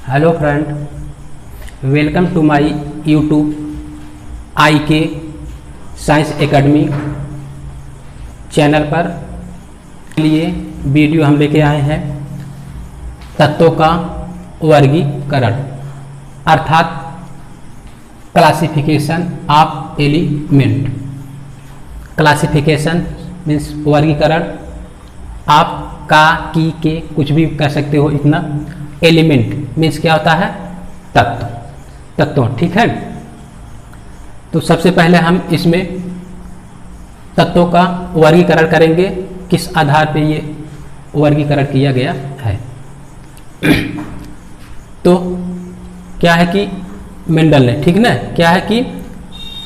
Hello friend, welcome to my YouTube IK science academy channel पर लिए video हम लेके आए हैं तत्वों का वर्गीकरण अर्थात classification of element. Classification means वर्गीकरण, आप का की के कुछ भी कर सकते हो इतना। एलिमेंट मीन्स क्या होता है? तत्व, ठीक है। तो सबसे पहले हम इसमें तत्वों का वर्गीकरण करेंगे, किस आधार पे ये वर्गीकरण किया गया है। तो क्या है कि मेंडल ने, ठीक ना, क्या है कि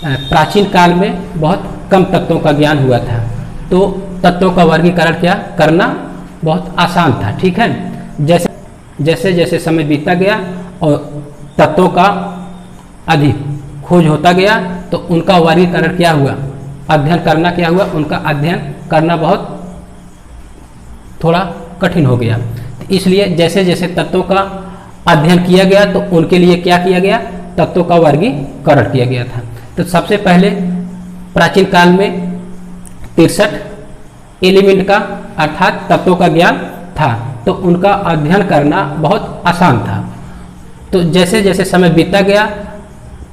प्राचीन काल में बहुत कम तत्वों का ज्ञान हुआ था, तो तत्वों का वर्गीकरण क्या करना बहुत आसान था, ठीक है। जैसे जैसे समय बीतता गया और तत्वों का अधिक खोज होता गया, तो उनका वर्गीकरण क्या हुआ, अध्ययन करना क्या हुआ, उनका अध्ययन करना बहुत थोड़ा कठिन हो गया। तो इसलिए जैसे जैसे तत्वों का अध्ययन किया गया, तो उनके लिए क्या किया गया, तत्वों का वर्गीकरण किया गया था। तो सबसे पहले प्राचीन काल में 63 एलिमेंट का अर्थात तत्वों का ज्ञान था, तो उनका अध्ययन करना बहुत आसान था। तो जैसे जैसे समय बीतता गया,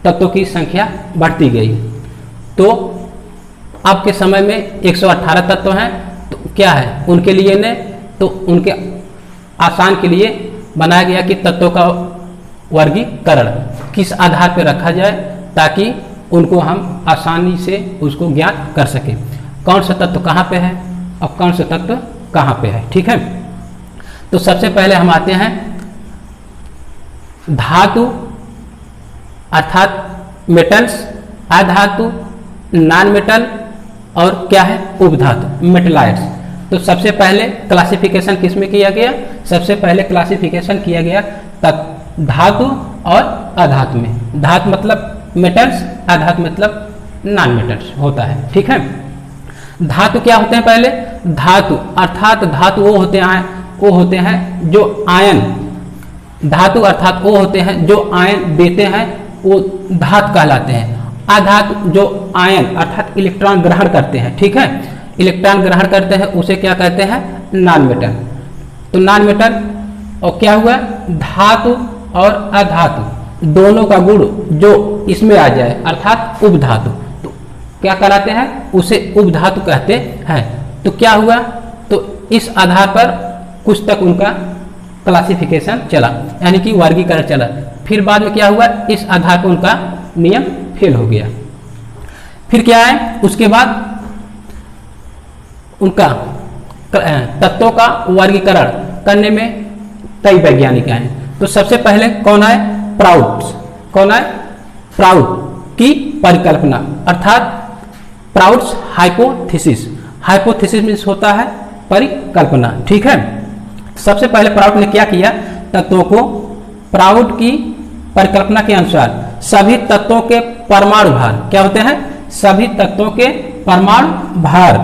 तत्वों की संख्या बढ़ती गई। तो अब के समय में 118 तत्व हैं। तो क्या है उनके लिए ने, तो उनके आसान के लिए बनाया गया कि तत्वों का वर्गीकरण किस आधार पर रखा जाए, ताकि उनको हम आसानी से उसको ज्ञात कर सकें, कौन सा तत्व कहाँ पे है और कौन सा तत्व कहाँ पे है, ठीक है। तो सबसे पहले हम आते हैं धातु अर्थात मेटल्स, अधातु, नॉन मेटल और क्या है उपधातु मेटलाइट्स। तो सबसे पहले क्लासिफिकेशन किस में किया गया? सबसे पहले क्लासिफिकेशन किया गया धातु और अधातु में। धातु मतलब मेटल्स, अधातु मतलब नॉन मेटल्स होता है, ठीक है। धातु क्या होते हैं? पहले धातु अर्थात धातु वो होते हैं जो आयन, धातु अर्थात वो होते हैं जो आयन देते हैं, वो धातु कहलाते हैं। अधातु जो आयन अर्थात इलेक्ट्रॉन ग्रहण करते हैं, ठीक है, इलेक्ट्रॉन ग्रहण करते हैं, उसे क्या कहते हैं? Non metal. तो नॉन मेटल और क्या हुआ, धातु और अधातु दोनों का गुण जो इसमें आ जाए अर्थात उपधातु, तो क्या कहलाते हैं? उसे उपधातु कहते हैं। तो क्या हुआ, तो इस आधार पर कुछ तक उनका क्लासिफिकेशन चला, यानी कि वर्गीकरण चला। फिर बाद में क्या हुआ, इस आधार पर उनका नियम फेल हो गया। फिर क्या है, उसके बाद उनका तत्वों का वर्गीकरण करने में कई वैज्ञानिक हैं। तो सबसे पहले कौन है? प्राउड्स। कौन है? प्राउड की परिकल्पना अर्थात प्राउड्स हाइपोथेसिस। हाइपोथेसिस मीन्स होता है परिकल्पना, ठीक है। सबसे पहले प्राउड ने क्या किया, तत्वों को प्राउड की परिकल्पना के अनुसार सभी तत्वों के परमाणु भार क्या होते हैं? सभी तत्वों के परमाणु भार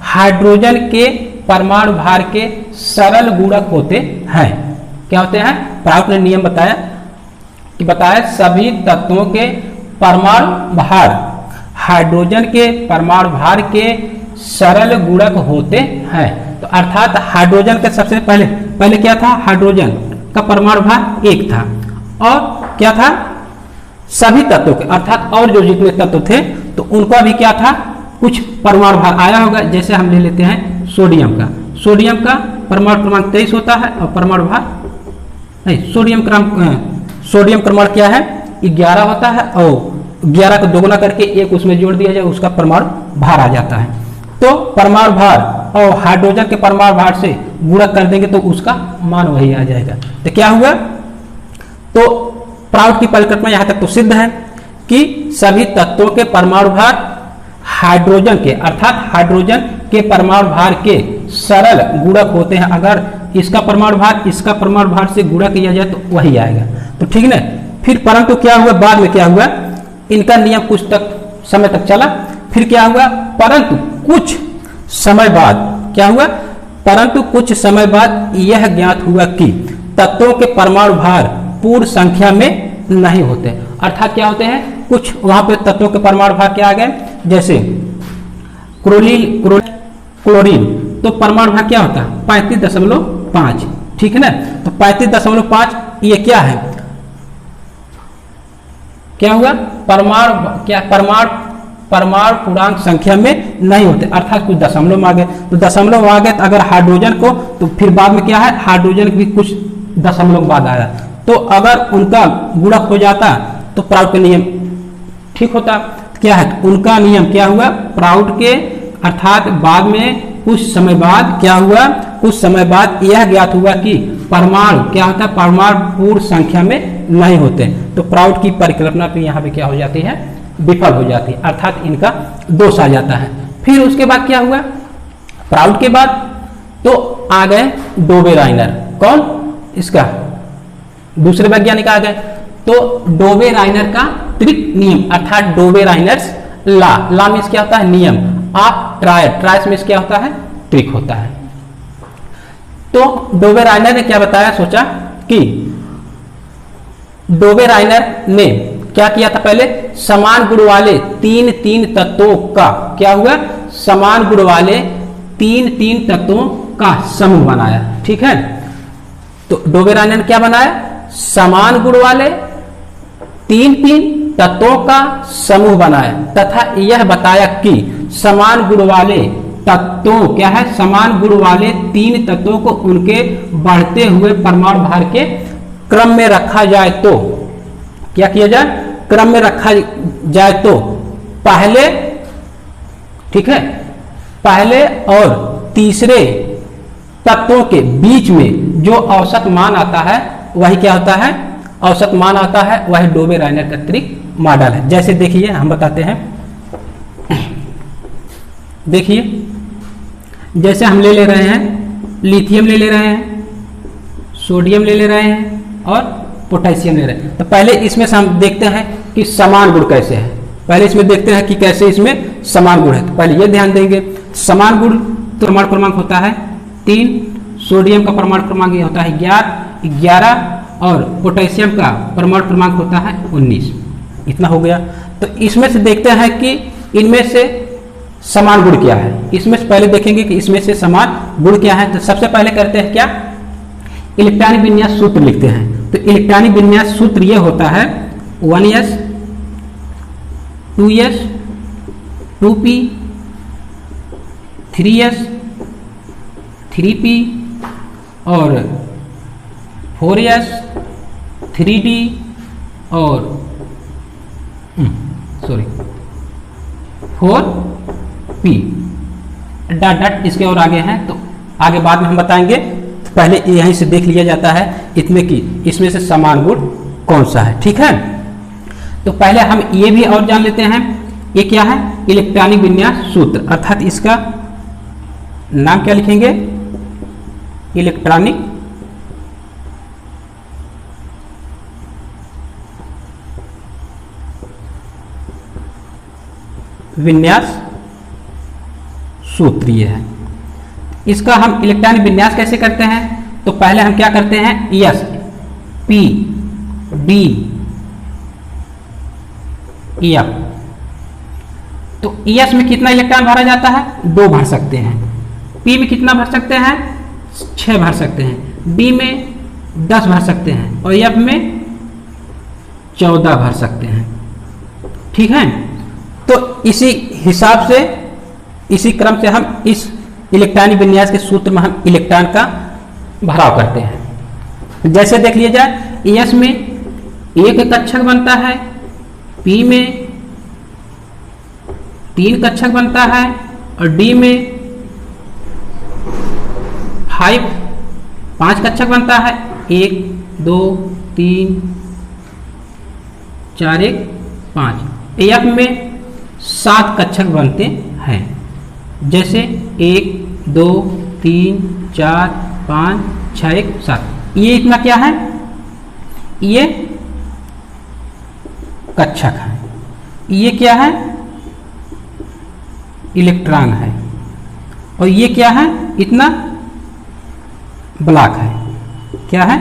हाइड्रोजन के परमाणु भार के सरल गुणक होते हैं। क्या होते हैं? प्राउड ने नियम बताया सभी तत्वों के परमाणु भार हाइड्रोजन के परमाणु भार के सरल गुणक होते हैं। तो अर्थात हाइड्रोजन के सबसे पहले क्या था, हाइड्रोजन का परमाणु भार 1 था, और क्या था, सभी तत्वों के अर्थात और जो जितने तत्व थे, तो उनका भी क्या था, कुछ परमाणु भार आया होगा। जैसे हम ले लेते हैं सोडियम का परमाणु क्रमांक 23 होता है, और परमाणु भार नहीं, सोडियम क्रमांक क्या है, 11 होता है, और 11 को दोगुना करके 1 उसमें जोड़ दिया जाए, उसका परमाणु भार आ जाता है। तो परमाणु भार और हाइड्रोजन के परमाणु भार से गुणा कर देंगे तो उसका मान वही आ जाएगा। तो क्या हुआ, तो प्राउड की परिकल्पना यहां तक तो सिद्ध है कि सभी तत्वों के परमाणु भार हाइड्रोजन के अर्थात हाइड्रोजन के परमाणु भार के सरल गुणक होते हैं। अगर इसका परमाणु भार इसका परमाणु भार से गुणा किया जाए तो वही आएगा, तो ठीक ना। फिर परंतु क्या हुआ, बाद में क्या हुआ, इनका नियम कुछ तक समय तक चला। फिर क्या हुआ, परंतु कुछ समय बाद क्या हुआ, परंतु कुछ समय बाद यह ज्ञात हुआ कि तत्वों के परमाणु भार पूर्ण संख्या में नहीं होते। अर्थात क्या होते हैं, कुछ वहां पे तत्वों के परमाणु भाग क्या आ गए, जैसे क्लोरीन, तो परमाणु भाग क्या होता है 35.5, ठीक है ना। तो 35.5 ये क्या है, क्या हुआ, परमाणु पूर्णांक संख्या में नहीं होते, अर्थात कुछ दशमलव में आ गए। तो दशमलव में आ गए तो अगर हाइड्रोजन को, तो फिर बाद में क्या है, हाइड्रोजन भी कुछ दशमलव बाद आया, तो अगर उनका गुणक हो जाता तो प्राउड का नियम ठीक होता। क्या है, उनका नियम क्या हुआ, प्राउड के, अर्थात बाद में कुछ समय बाद क्या हुआ, कुछ समय बाद यह ज्ञात हुआ कि परमाणु क्या होता है, परमाणु पूर्ण संख्या में नहीं होते। तो प्राउड की परिकल्पना पे यहाँ पे क्या हो जाती है, विफल हो जाती है, अर्थात इनका दोष आ जाता है। फिर उसके बाद क्या हुआ, प्राउड के बाद तो आ गए डोबे-राइनर, कौन, इसका दूसरे वैज्ञानिक आ गए। तो डोबे-राइनर का त्रिक नियम, अर्थात डोबे-राइनर्स ला मीन्स क्या होता है, नियम, आप ट्रायस मीन्स क्या होता है, त्रिक होता है। तो डोबे-राइनर ने क्या बताया, सोचा कि डोबे-राइनर ने क्या किया था, पहले समान गुण वाले तीन तत्वों का क्या हुआ, समान गुण वाले तीन तत्वों का समूह बनाया, ठीक है। तो डोबे-राइनर ने क्या बनाया, समान गुण वाले तीन तत्वों का समूह बनाया तथा यह बताया कि समान गुण वाले तत्वों क्या है, समान गुण वाले तीन तत्वों को उनके बढ़ते हुए परमाणु भार के क्रम में रखा जाए तो क्या किया जाए, क्रम में रखा जाए तो पहले, ठीक है, पहले और तीसरे तत्वों के बीच में जो औसत मान आता है वही क्या होता है, औसत मान आता है, वही डोबे-राइनर का त्रिक मॉडल है। जैसे देखिए हम बताते हैं, देखिए जैसे हम ले रहे हैं लिथियम ले रहे हैं, सोडियम ले रहे हैं और पोटेशियम ले रहे हैं। तो पहले इसमें से हम देखते हैं कि समान गुण कैसे है, पहले इसमें देखते हैं कि कैसे इसमें समान गुण है। तो पहले ये ध्यान देंगे, समान गुण तो परमाणु क्रमांक होता है 3, सोडियम का परमाणु क्रमांक ये होता है 11 और पोटेशियम का परमाणु क्रमांक होता है 19। इतना हो गया। तो इसमें से देखते हैं कि इनमें से समान गुण क्या है, इसमें से पहले देखेंगे कि इसमें से समान गुण क्या है। तो सबसे पहले करते हैं क्या, इलेक्ट्रॉनिक विन्यास सूत्र लिखते हैं। तो इलेक्ट्रॉनिक विन्यास सूत्र ये होता है 1s 2s 2p 3s 3p और 4s 3d और 4p डॉट इसके और आगे हैं, तो आगे बाद में हम बताएंगे। तो पहले यहीं से देख लिया जाता है इसमें कि इसमें से समान गुण कौन सा है, ठीक है। तो पहले हम ये भी और जान लेते हैं, ये क्या है, इलेक्ट्रॉनिक विन्यास सूत्र, अर्थात इसका नाम क्या लिखेंगे, इलेक्ट्रॉनिक विन्यास सूत्र ये है। इसका हम इलेक्ट्रॉनिक विन्यास कैसे करते हैं, तो पहले हम क्या करते हैं, एस पी डी एफ। तो एस में कितना इलेक्ट्रॉन भरा जाता है, 2 भर सकते हैं। पी में कितना भर सकते हैं, 6 भर सकते हैं। डी में 10 भर सकते हैं और एफ में 14 भर सकते हैं, ठीक है। तो इसी हिसाब से, इसी क्रम से हम इस इलेक्ट्रॉनिक विन्यास के सूत्र में हम इलेक्ट्रॉन का भराव करते हैं। जैसे देख लिया जाए, एस में 1 कक्षक बनता है, पी में 3 कक्षक बनता है और डी में 5 कक्षक बनता है। 1 2 3 4 1 5। एफ में 7 कक्षक बनते हैं, जैसे 1 2 3 4 5 6 1 7। ये इतना क्या है, ये कक्षक है, ये क्या है, इलेक्ट्रॉन है, और ये क्या है, इतना ब्लॉक है, क्या है,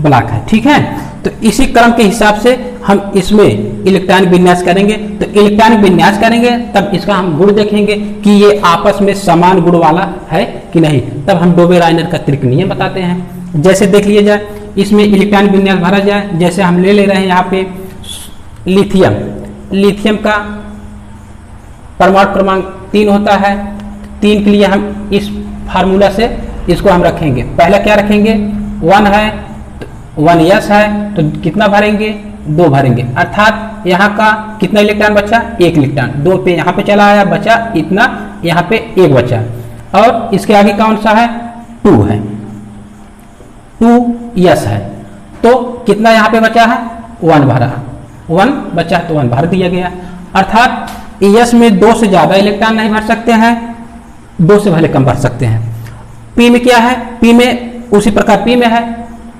ब्लॉक है, ठीक है। तो इसी क्रम के हिसाब से हम इसमें इलेक्ट्रॉनिक विन्यास करेंगे। तो इलेक्ट्रॉनिक विन्यास करेंगे तब इसका हम गुण देखेंगे कि ये आपस में समान गुण वाला है कि नहीं, तब हम डोबे-राइनर का त्रिक नियम बताते हैं। जैसे देख लिया जाए, इसमें इलेक्ट्रॉनिक विन्यास भरा जाए। जैसे हम ले रहे हैं यहाँ पे लिथियम, लिथियम का परमाणु क्रमांक 3 होता है। 3 के लिए हम इस फार्मूला से इसको हम रखेंगे। पहला क्या रखेंगे, 1 है, 1 यस है, तो कितना भरेंगे, 2 भरेंगे, अर्थात यहाँ का कितना इलेक्ट्रॉन बचा, 1 इलेक्ट्रॉन, 2 पे यहाँ पे चला आया, बचा इतना, यहाँ पे 1 बचा। और इसके आगे कौन सा है, 2 है, 2 यस है, तो कितना यहाँ पे बचा है, 1 भरा, 1 बचा तो 1 भर दिया गया। अर्थात यस में 2 से ज्यादा इलेक्ट्रॉन नहीं भर सकते हैं, 2 से भले कम भर सकते हैं। पी में क्या है, पी में उसी प्रकार पी में है,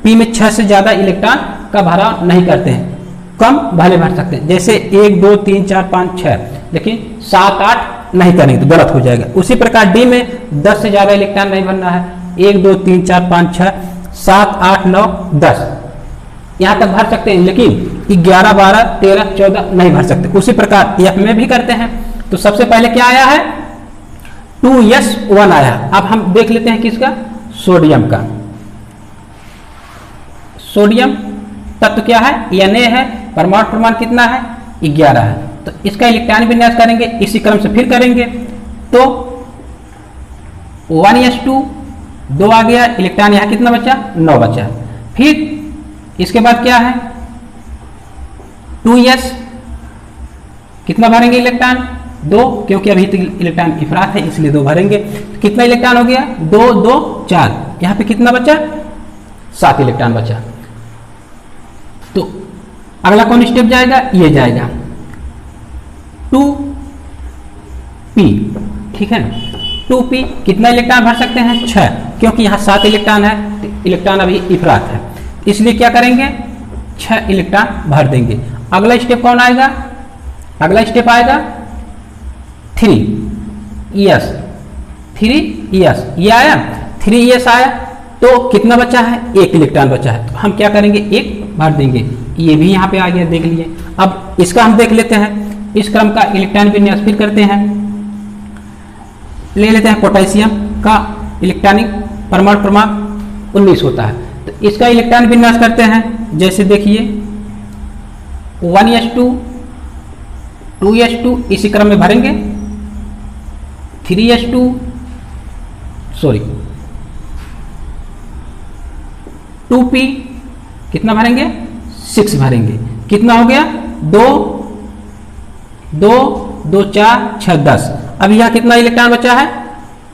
पी में 6 से ज्यादा इलेक्ट्रॉन का भराव नहीं करते हैं, कम भले भर सकते हैं। जैसे 1 2 3 4 5 6, लेकिन 7 8 नहीं करेंगे तो गलत हो जाएगा। उसी प्रकार डी में 10 से ज्यादा इलेक्ट्रॉन नहीं भरना है, 1 2 3 4 5 6 7 8 9 10 यहाँ तक भर सकते हैं, लेकिन 11 12 13 14 नहीं भर सकते। उसी प्रकार एफ में भी करते हैं। तो सबसे पहले क्या आया है, 2s1 आया। अब हम देख लेते हैं किसका, सोडियम का। सोडियम तत्व क्या है, Na है, परमाणु क्रमांक कितना है, 11 है। तो इसका इलेक्ट्रॉनिक विन्यास करेंगे, इसी क्रम से फिर करेंगे। तो 1s2 2 आ गया, इलेक्ट्रॉन यहाँ कितना बचा, 9 बचा। फिर इसके बाद क्या है, 2s कितना भरेंगे इलेक्ट्रॉन, 2, क्योंकि अभी इलेक्ट्रॉन इफरात है इसलिए 2 भरेंगे। कितना इलेक्ट्रॉन हो गया, 2 2 4, यहाँ पे कितना बचा, 7 इलेक्ट्रॉन बचा। तो अगला कौन स्टेप जाएगा, ये जाएगा 2p, ठीक है। 2p कितना इलेक्ट्रॉन भर सकते हैं, 6, क्योंकि यहाँ 7 इलेक्ट्रॉन है, तो इलेक्ट्रॉन अभी इफरात है, इसलिए क्या करेंगे, 6 इलेक्ट्रॉन भर देंगे। अगला स्टेप कौन आएगा, अगला स्टेप आएगा 3s, 3s ये आया, 3s आया, तो कितना बचा है, 1 इलेक्ट्रॉन बचा है, तो हम क्या करेंगे, 1 भर देंगे। ये भी यहाँ पे आ गया, देख लिए। अब इसका हम देख लेते हैं, इस क्रम का इलेक्ट्रॉन विन्यास फिर करते हैं। ले लेते हैं पोटेशियम का इलेक्ट्रॉनिक परमाणु क्रमांक 19 होता है, तो इसका इलेक्ट्रॉन विन्यास करते हैं। जैसे देखिए 1s2 2s2 इसी क्रम में भरेंगे, 3s2 सॉरी 2p कितना भरेंगे, 6 भरेंगे। कितना हो गया, 2 2 2 4 6 10। अब यहाँ कितना इलेक्ट्रॉन बचा है,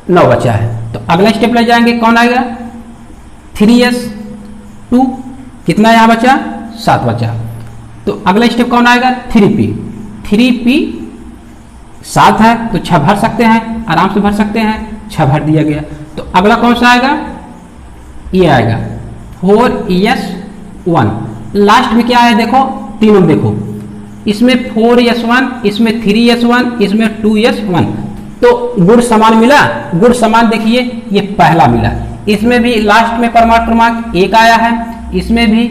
9 बचा है। तो अगला स्टेप ले जाएंगे, कौन आएगा, 3s2 कितना यहाँ बचा, 7 बचा। तो अगला स्टेप कौन आएगा, 3p 7 है तो 6 भर सकते हैं, आराम से भर सकते हैं, 6 भर दिया गया। तो अगला कौन सा आएगा, ये आएगा 4s1। लास्ट में क्या है, देखो तीनों देखो, इसमें 4s1, इसमें 3s1, इसमें 2s1, तो गुण समान मिला। गुण समान देखिए, ये पहला मिला, इसमें भी लास्ट में परमाणु क्रमांक 1 आया है, इसमें भी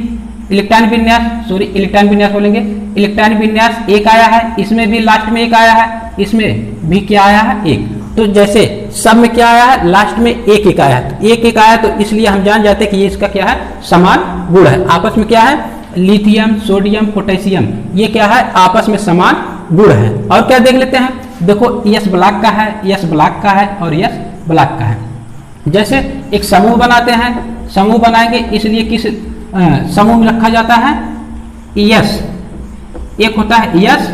इलेक्ट्रॉनिक विन्यास इलेक्ट्रॉनिक विन्यास बोलेंगे, इलेक्ट्रॉनिक विन्यास 1 आया है, इसमें भी लास्ट में 1 आया है, इसमें भी क्या आया है, 1। तो जैसे सब में क्या आया है, लास्ट में 1 1 आया है, तो 1 1 आया, तो इसलिए हम जान जाते हैं कि ये इसका क्या है, समान गुण है। आपस में क्या है, लिथियम सोडियम पोटेशियम, ये क्या है, आपस में समान गुण है। और क्या देख लेते हैं, देखो यस ब्लॉक का है, यस ब्लॉक का है और यस ब्लॉक का है। जैसे एक समूह बनाते हैं, समूह बनाएंगे, इसलिए किस समूह में रखा जाता है, यस, एक होता है यस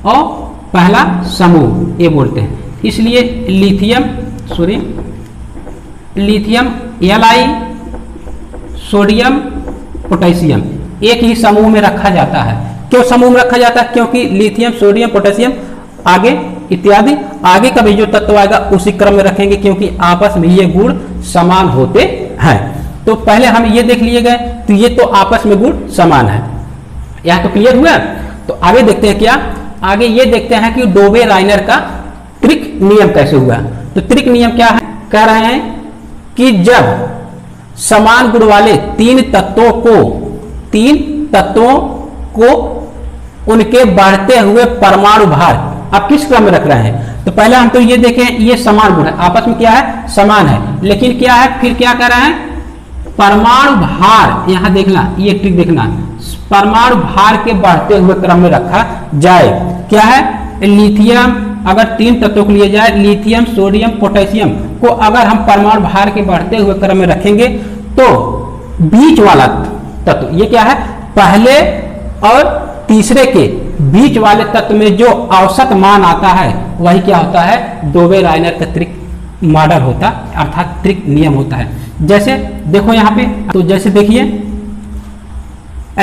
और पहला समूह ये बोलते हैं, इसलिए lithium lithium Li sodium potassium एक ही समूह में रखा जाता है। क्यों समूह में रखा जाता है, क्योंकि लिथियम सोडियम पोटेशियम आगे इत्यादि आगे का भी जो तत्व आएगा उसी क्रम में रखेंगे, क्योंकि आपस में ये गुण समान होते हैं। तो पहले हम ये देख लिए गए, तो ये तो आपस में गुण समान है, यहाँ तो क्लियर हुआ। तो आगे देखते हैं क्या, आगे ये देखते हैं कि डोबे-राइनर का त्रिक नियम कैसे हुआ। तो त्रिक नियम क्या है, कह रहे हैं कि जब समान गुण वाले तीन तत्वों को उनके बढ़ते हुए परमाणु भार आप किस क्रम में रख रहे हैं। तो पहले हम तो ये देखें, ये समान गुण है, आपस में क्या है, समान है, लेकिन क्या है, फिर क्या कर रहे हैं, परमाणु भार, यहां देखना, ये ट्रिक देखना, परमाणु भार के बढ़ते हुए क्रम में रखा जाए। क्या है, लिथियम, अगर 3 तत्वों को लिए जाए, लिथियम, सोडियम, पोटेशियम को अगर हम परमाणु भार के बढ़ते हुए क्रम में रखेंगे तो बीच वाला तत्व, ये क्या है, पहले और तीसरे के बीच वाले तत्व में जो औसत मान आता है वही क्या होता है, डोबे-रायनर का त्रिक मॉडल होता, अर्थात त्रिक नियम होता है। जैसे देखो यहाँ पे, तो जैसे देखिए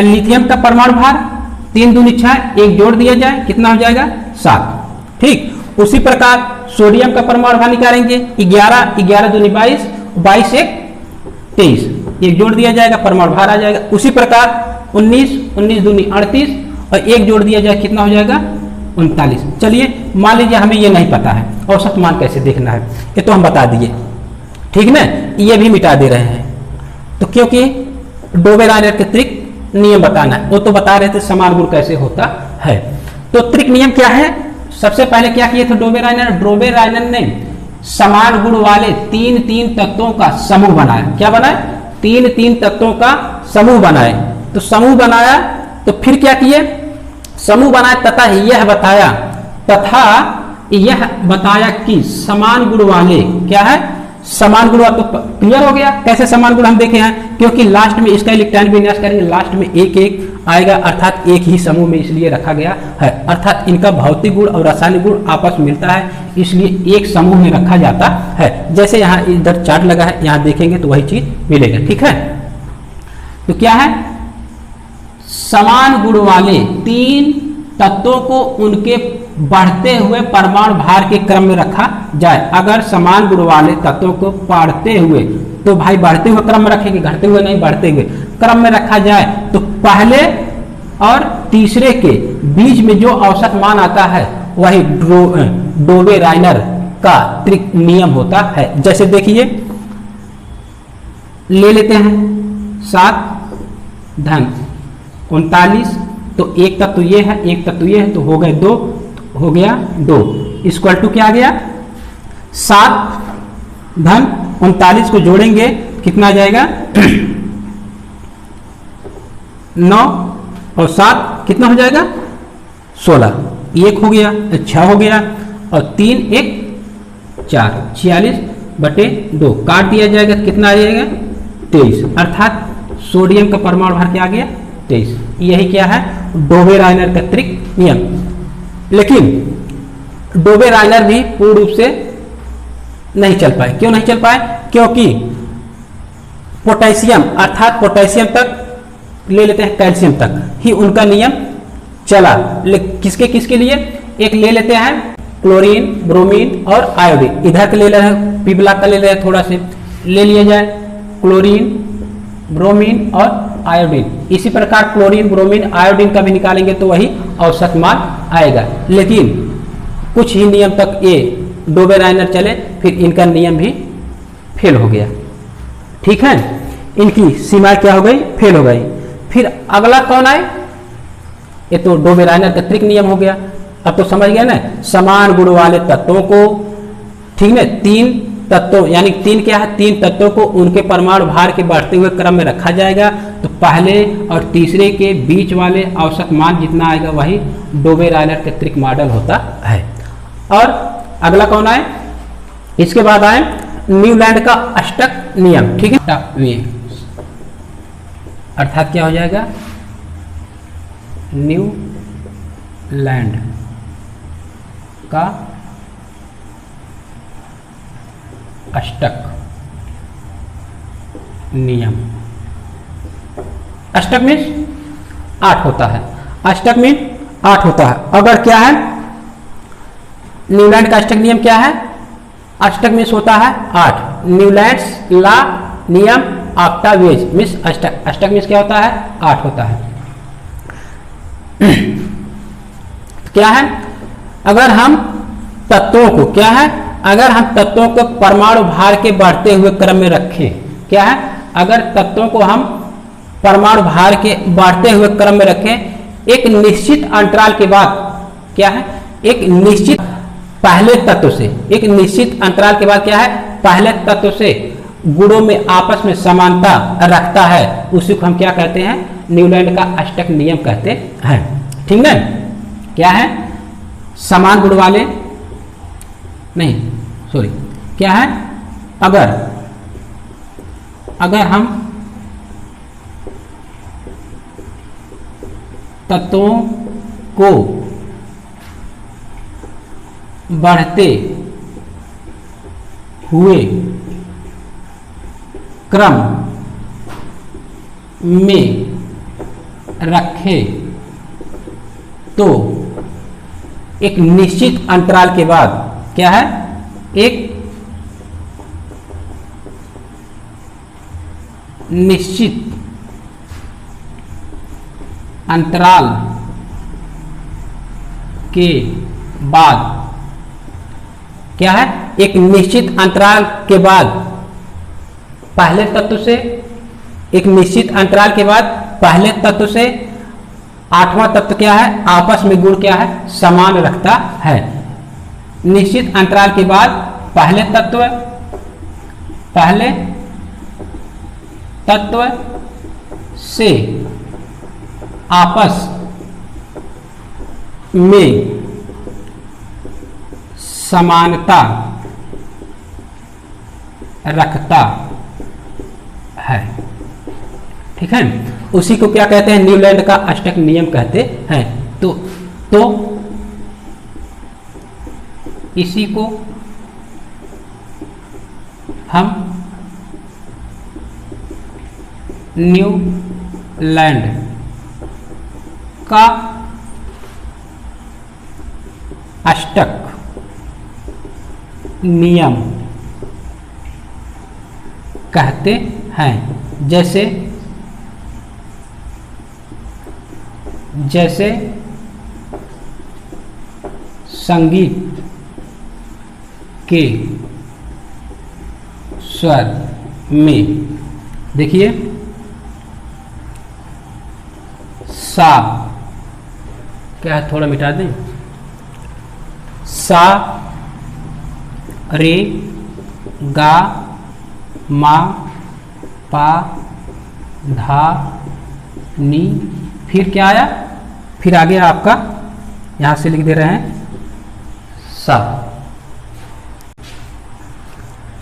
लिथियम का परमाणु भार 3 दूनी 6, 1 जोड़ दिया जाए कितना हो जाएगा, 7। ठीक उसी प्रकार सोडियम का परमाणु भार निकालेंगे 11, 11 दूनी 22, 22 1 23, 1 जोड़ दिया जाएगा परमाणु भार आ जाएगा। उसी प्रकार 19, 19 दूनी 38 और 1 जोड़ दिया जाए कितना हो जाएगा, 39। चलिए मान लीजिए हमें ये नहीं पता है औसत मान कैसे देखना है, ये तो हम बता दिए, ठीक ना, ये भी मिटा दे रहे हैं। तो क्योंकि डोबे-रायनर के त्रिक नियम बताना है, वो तो बता रहे थे समान गुण कैसे होता है। तो त्रिक नियम क्या है, सबसे पहले क्या किए थे डोबे-रायनर ने समान गुण वाले 3 तत्वों का समूह बनाया। क्या बनाया, 3 तत्वों का समूह बनाए। तो समूह बनाया तो फिर क्या किए, समूह बनाया तथा यह बताया कि समान गुण वाले, क्या है, समान गुण, तो क्लियर हो गया कैसे समान गुण हम देखे हैं, क्योंकि लास्ट में इसका इलेक्ट्रॉन विन्यास करेंगे, लास्ट में 1 आएगा, अर्थात एक ही समूह में इसलिए रखा गया है, अर्थात इनका भौतिक गुण और रासायनिक गुण आपस में मिलता है, इसलिए एक समूह में रखा जाता है। जैसे यहाँ इधर चार्ट लगा है, यहाँ देखेंगे तो वही चीज मिलेगा, ठीक है। तो क्या है, समान गुण वाले 3 तत्वों को उनके बढ़ते हुए परमाणु भार के क्रम में रखा जाए। अगर समान गुण वाले तत्वों को बढ़ते हुए, तो भाई बढ़ते हुए क्रम में रखेंगे, घटते हुए नहीं, बढ़ते हुए क्रम में रखा जाए, तो पहले और तीसरे के बीच में जो औसत मान आता है वही डोबे-रायनर का त्रिक नियम होता है। जैसे देखिए ले लेते हैं 7 धन 39, तो एक तत्व ये है, एक तत्व ये है, तो हो गए 2, हो गया 2 इक्वल टू क्या आ गया, 7 धन 39 को जोड़ेंगे कितना आ जाएगा 9 और 7 कितना हो जाएगा 16, 1 हो गया, 6 हो गया और 3 1 4, 46/2 काट दिया जाएगा, कितना आ जाएगा 23, अर्थात सोडियम का परमाणु भार क्या आ गया 23। यही क्या है, डोबे-रायनर का त्रिक नियम। लेकिन डोबे-रायनर भी पूर्ण रूप से नहीं चल पाए। क्यों नहीं चल पाए, क्योंकि पोटेशियम, अर्थात पोटेशियम तक ले लेते हैं, कैल्शियम तक ही उनका नियम चला। किसके किसके लिए, एक ले लेते हैं क्लोरीन, ब्रोमीन और आयोडीन, इधर का ले रहे हैं, पी ब्लॉक का ले रहे हैं, थोड़ा से ले लिया जाए क्लोरीन, ब्रोमीन और आयोडीन। इसी प्रकार क्लोरीन, ब्रोमीन, आयोडीन का भी निकालेंगे तो वही औसत मान आएगा। लेकिन कुछ ही नियम तक ये डोबे-रायनर चले, फिर इनका नियम भी फेल हो गया, ठीक है, इनकी सीमाएं क्या हो गई, फेल हो गई। फिर अगला कौन आए, ये तो डोबे-रायनर का त्रिक नियम हो गया। अब तो समझ गया ना, समान गुण वाले तत्वों को, ठीक है, 3 तत्वों, यानी 3 क्या है, 3 तत्वों को उनके परमाणु भार के बढ़ते हुए क्रम में रखा जाएगा, तो पहले और तीसरे के बीच वाले औसत मान जितना आएगा वही डोबे-रायनर के त्रिक मॉडल होता है। और अगला कौन आए, इसके बाद आए न्यूलैंड का अष्टक नियम, ठीक है, वे अर्थात क्या हो जाएगा, न्यूलैंड का अष्टक नियम। अष्टक मीन्स 8 होता है, अष्टक मीन्स 8 होता है। अगर क्या है, न्यूलैंड का अष्टक नियम क्या है, अष्टक मीन्स होता है 8, न्यूलैंड्स ला नियम ऑक्टावेज मीन्स अष्टक, अष्टक मीन्स क्या होता है 8 होता है। क्या है, अगर हम तत्वों को, क्या है, अगर हम तत्वों को परमाणु भार के बढ़ते हुए क्रम में रखें, क्या है, अगर तत्वों को हम परमाणु भार के बढ़ते हुए क्रम में रखें। एक निश्चित अंतराल के बाद क्या है, एक निश्चित पहले तत्व से, एक निश्चित अंतराल के बाद क्या है, पहले तत्व से गुणों में आपस में समानता रखता है, उसी को हम क्या कहते हैं, न्यूलैंड का अष्टक नियम कहते हैं। ठीक है, क्या है, समान गुण वाले, नहीं सॉरी, क्या है, अगर हम तत्वों को बढ़ते हुए क्रम में रखें तो एक निश्चित अंतराल के बाद क्या है, एक निश्चित अंतराल के बाद क्या है, एक निश्चित अंतराल के बाद पहले तत्व से, एक निश्चित अंतराल के बाद पहले तत्व से आठवां तत्व क्या है, आपस में गुण क्या है, समान रखता है। निश्चित अंतराल के बाद पहले तत्व से आपस में समानता रखता है। ठीक है, उसी को क्या कहते हैं, न्यूलैंड का अष्टक नियम कहते हैं। तो इसी को हम न्यूलैंड का अष्टक नियम कहते हैं। जैसे संगीत के स्वर में देखिए, सा क्या है, थोड़ा मिटा दें, सा रे गा मा पा धा नी, फिर क्या आया, फिर आगे आपका यहां से लिख दे रहे हैं सा।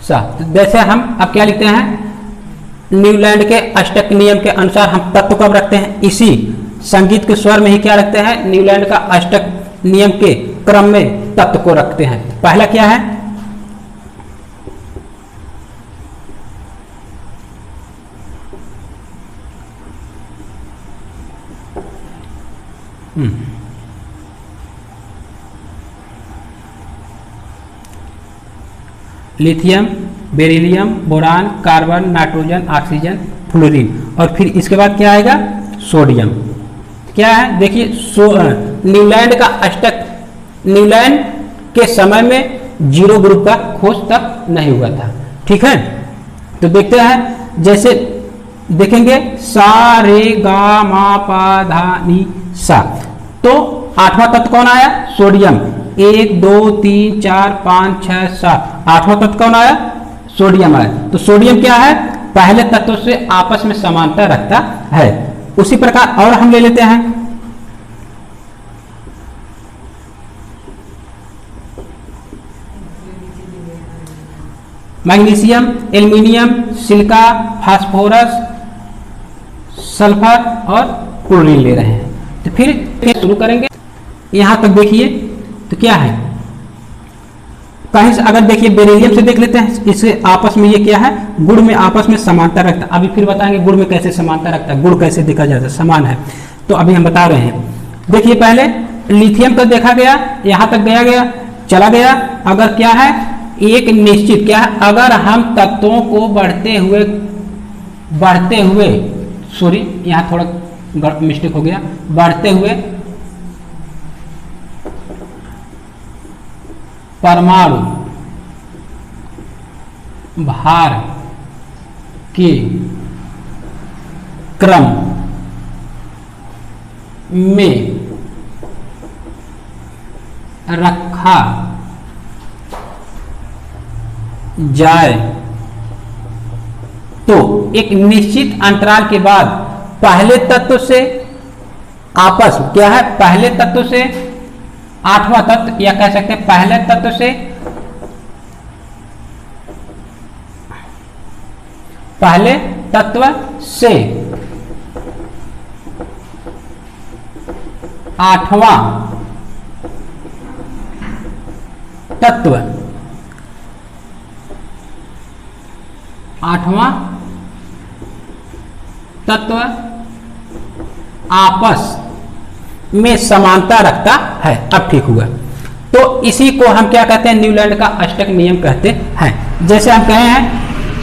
तो जैसे हम अब क्या लिखते हैं, न्यूलैंड के अष्टक नियम के अनुसार हम तत्व कब रखते हैं, इसी संगीत के स्वर में ही क्या रखते हैं, न्यूलैंड का अष्टक नियम के क्रम में तत्व को रखते हैं। पहला क्या है, lithium, beryllium, boron, carbon, nitrogen, oxygen, fluorine, और फिर इसके बाद क्या आएगा, सोडियम। क्या है, देखिए न्यूलैंड का अष्टक, न्यूलैंड के समय में जीरो ग्रुप का खोज तक नहीं हुआ था। ठीक है, तो देखते हैं, जैसे देखेंगे सा रे गा मा पा धा नी सा, तो आठवां तत्व कौन आया, सोडियम। 1 2 3 4 5 6 7, आठवां तत्व कौन आया, सोडियम आया। तो सोडियम क्या है, पहले तत्व से आपस में समानता रखता है। उसी प्रकार और हम ले लेते हैं, magnesium, aluminium, silica, phosphorus, sulphur और क्लोरीन ले रहे हैं। तो फिर शुरू करेंगे, यहां तक देखिए, तो क्या है, कहीं से अगर देखिए बेरिलियम से देख लेते हैं, इससे आपस में ये क्या है, गुण में आपस में समानता रखता है। अभी फिर बताएंगे गुण में कैसे समानता रखता है, गुण कैसे देखा जाता है, समान है, तो अभी हम बता रहे हैं। देखिए पहले लिथियम तक देखा गया, यहां तक गया चला गया। अगर क्या है, एक निश्चित क्या है, अगर हम तत्वों को बढ़ते हुए सॉरी यहां थोड़ा मिस्टेक हो गया, बढ़ते हुए परमाणु भार के क्रम में रखा जाए तो एक निश्चित अंतराल के बाद पहले तत्व से आपस क्या है, पहले तत्व से आठवां तत्व, या कह सकते हैं पहले तत्व से आठवां तत्व आपस में समानता रखता है। अब ठीक हुआ। तो इसी को हम क्या कहते हैं, न्यूलैंड का अष्टक नियम कहते हैं। जैसे हम कहे हैं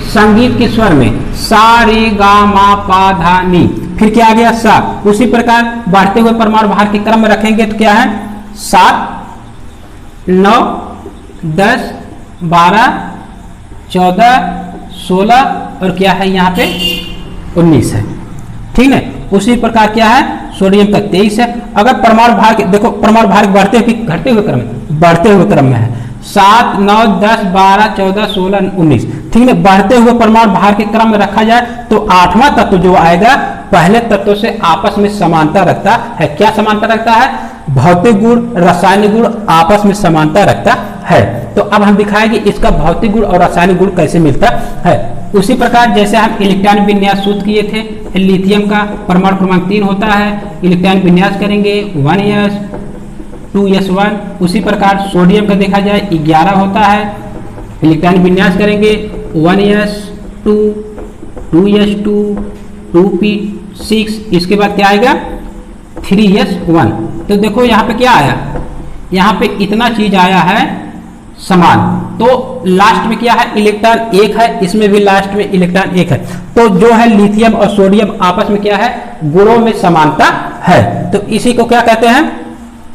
संगीत के स्वर में सा रे गा मा पा धा नी, फिर क्या आ गया सा। उसी प्रकार बढ़ते हुए परमाणु भार के क्रम में रखेंगे तो क्या है 7, 9, 10, 12, 14, 16 और क्या है यहाँ पे 19 है। ठीक है। उसी प्रकार क्या है सोडियम का 23 है। अगर परमाणु भार के देखो, परमाणु भार बढ़ते हुए घटते हुए क्रम में, बढ़ते हुए क्रम में है 7, 9, 10, 12, 14, 16, 19। ठीक है। बढ़ते हुए परमाणु भार के क्रम में रखा जाए तो आठवां तत्व जो आएगा पहले तत्व से आपस में समानता रखता है। क्या समानता रखता है? भौतिक गुण, रासायनिक गुण आपस में समानता रखता है। तो अब हम दिखाएंगे इसका भौतिक गुण और रासायनिक गुण कैसे मिलता है। उसी प्रकार जैसे हम इलेक्ट्रॉन विन्यास सूत्र किए थे, लिथियम का परमाणु क्रमांक 3 होता है, इलेक्ट्रॉन विन्यास करेंगे 1s 2s1। उसी प्रकार सोडियम का देखा जाए 11 होता है, इलेक्ट्रॉन विन्यास करेंगे 1s2 2s2 2p6। इसके बाद क्या आएगा 3s1। तो देखो यहाँ पे क्या आया, यहाँ पे इतना चीज आया है समान। तो लास्ट में क्या है इलेक्ट्रॉन 1 है, इसमें भी लास्ट में इलेक्ट्रॉन 1 है। तो जो है लिथियम और सोडियम आपस में क्या है गुणों में समानता है। तो इसी को क्या कहते हैं।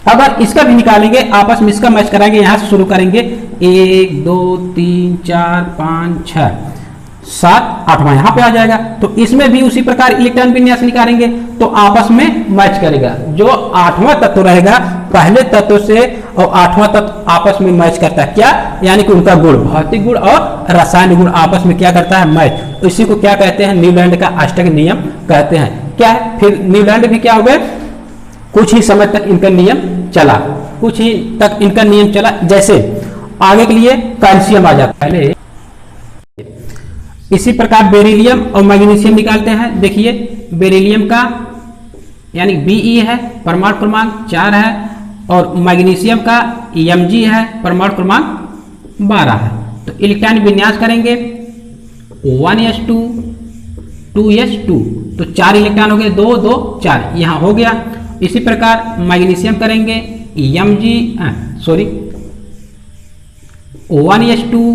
अगर इसका भी निकालेंगे आपस में, इसका मैच कराएंगे, यहां से शुरू करेंगे 1 2 3 4 5 6 7 8वां यहाँ पे आ जाएगा। तो इसमें भी उसी प्रकार इलेक्ट्रॉन विन्यास निकालेंगे तो आपस में मैच करेगा। जो आठवां तत्व रहेगा पहले तत्व से और आठवां तत्व आपस में मैच करता है। क्या? यानी कि उनका गुण, भौतिक गुण और रासायनिक गुण आपस में क्या करता है मैच। तो इसी को क्या कहते हैं न्यूलैंड का अष्टक नियम कहते हैं। क्या है फिर न्यूलैंड भी क्या हो गए, कुछ ही समय तक इनका नियम चला, कुछ ही तक इनका नियम चला। जैसे आगे के लिए कैल्शियम आ जाता है पहले। इसी प्रकार बेरिलियम और मैग्नीशियम निकालते हैं। देखिए बेरिलियम का यानी Be है, परमाणु क्रमांक 4 है, और मैग्नीशियम का Mg है, परमाणु क्रमांक 12 है। तो इलेक्ट्रॉन विन्यास करेंगे 1s2 2s2, तो 4 इलेक्ट्रॉन हो गए, 2 2 4 यहाँ हो गया। इसी प्रकार मैग्नीशियम करेंगे Mg 1s2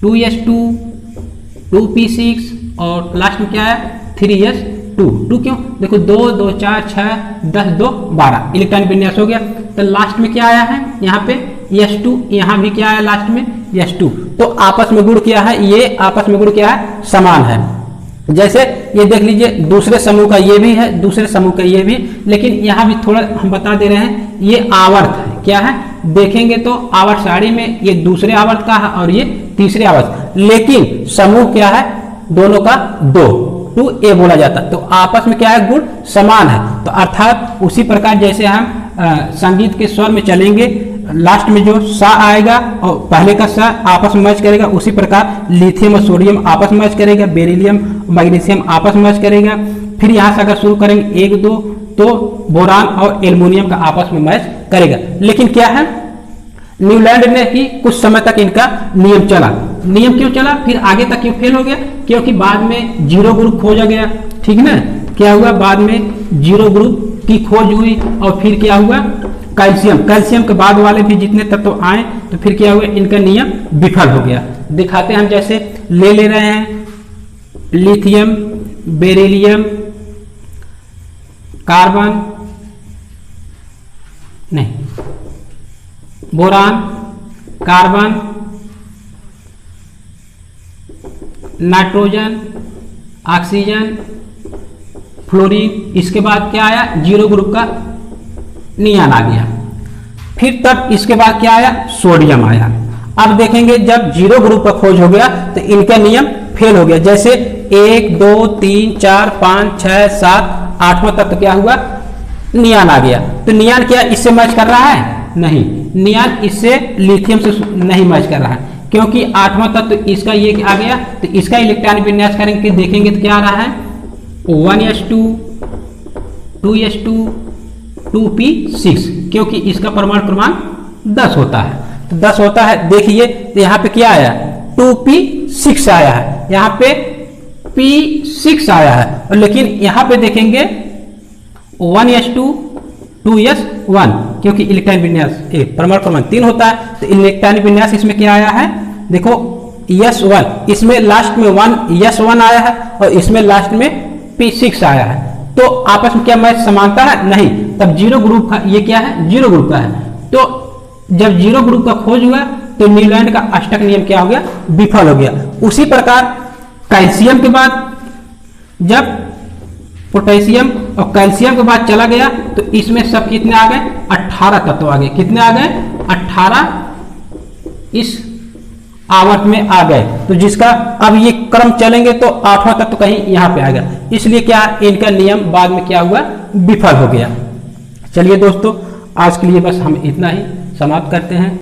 2s2 2p6 और लास्ट में क्या है 3s2। 2 क्यों? देखो 2 2 4 6 10 2 12 इलेक्ट्रॉन विन्यास हो गया। तो लास्ट में क्या आया है यहाँ पे s2, यहाँ भी क्या आया लास्ट में s2। तो आपस में गुण क्या है, ये आपस में गुण क्या है समान है। जैसे ये देख लीजिए दूसरे समूह का ये भी है, दूसरे समूह का ये भी, लेकिन यहाँ भी थोड़ा हम बता दे रहे हैं ये आवर्त है। क्या है देखेंगे तो आवर्त सारणी में ये दूसरे आवर्त का है और ये तीसरे आवर्त, लेकिन समूह क्या है दोनों का 2a बोला जाता है। तो आपस में क्या है गुण समान है। तो अर्थात उसी प्रकार जैसे हम संगीत के स्वर में चलेंगे, लास्ट में जो सा आएगा और पहले का सा आपस में मैच करेगा, उसी प्रकार लिथियम और सोडियम आपस में मैच करेगा, बेरिलियम मैग्नीशियम आपस में मैच करेगा। फिर यहाँ से अगर शुरू करेंगे 1 2 तो बोरान और एल्युमिनियम का आपस में मैच करेगा। लेकिन क्या है न्यूलैंड ने ही कुछ समय तक इनका नियम चला। नियम क्यों चला, फिर आगे तक क्यों फेल हो गया? क्योंकि बाद में जीरो ग्रुप खोजा गया। ठीक ना, क्या हुआ बाद में जीरो ग्रुप की खोज हुई और फिर क्या हुआ कैल्शियम के बाद वाले भी जितने तत्व आए तो फिर क्या हुआ इनका नियम विफल हो गया। दिखाते हैं हम, जैसे ले रहे हैं लिथियम बेरिलियम कार्बन नहीं boron carbon nitrogen oxygen fluorine, इसके बाद क्या आया, जीरो ग्रुप का नियॉन आ गया। फिर तब इसके बाद क्या आया, सोडियम आया। अब देखेंगे जब जीरो ग्रुप का खोज हो गया तो इनका नियम फेल हो गया। जैसे 1 2 3 4 5 6 7 8वां तत्व क्या हुआ, नियॉन आ गया। तो नियॉन क्या इससे मैच कर रहा है, नहीं, नियॉन इससे लिथियम से नहीं मैच कर रहा है, क्योंकि 8वां तत्व इसका ये आ गया। तो इसका इलेक्ट्रॉनिक विन्यास करेंगे, देखेंगे तो क्या आ रहा है, 1s2 2s2 2p6, क्योंकि इसका परमाणु क्रमांक 10 होता है। तो 10 होता है, देखिए तो यहाँ पे क्या आया, 2p6 आया है, यहाँ पे p6 आया है। और लेकिन यहाँ पे देखेंगे 1s2 2s1, क्योंकि इलेक्ट्रॉनिक विन्यास परमाणु क्रमांक 3 होता है। तो इलेक्ट्रॉनिक विन्यास इसमें क्या आया है, देखो s1, इसमें लास्ट में 1 s1 आया है और इसमें लास्ट में p6 आया है। तो आपस में क्या मैच समानता है, नहीं। तब जीरो ग्रुप का ये क्या है, जीरो ग्रुप का है। तो जब जीरो ग्रुप का खोज हुआ तो न्यूलैंड का अष्टक नियम क्या हो गया, विफल हो गया। उसी प्रकार कैल्शियम के बाद जब पोटेशियम और कैल्शियम के बाद चला गया तो इसमें सब कितने आ गए, 18 तत्व आ गए। कितने आ गए, 18 इस आवर्त में आ गए। तो जिसका अब ये क्रम चलेंगे तो 8वां तत्व कहीं यहाँ पे आ गया, इसलिए क्या इनका नियम बाद में क्या हुआ, विफल हो गया। चलिए दोस्तों, आज के लिए बस हम इतना ही समाप्त करते हैं।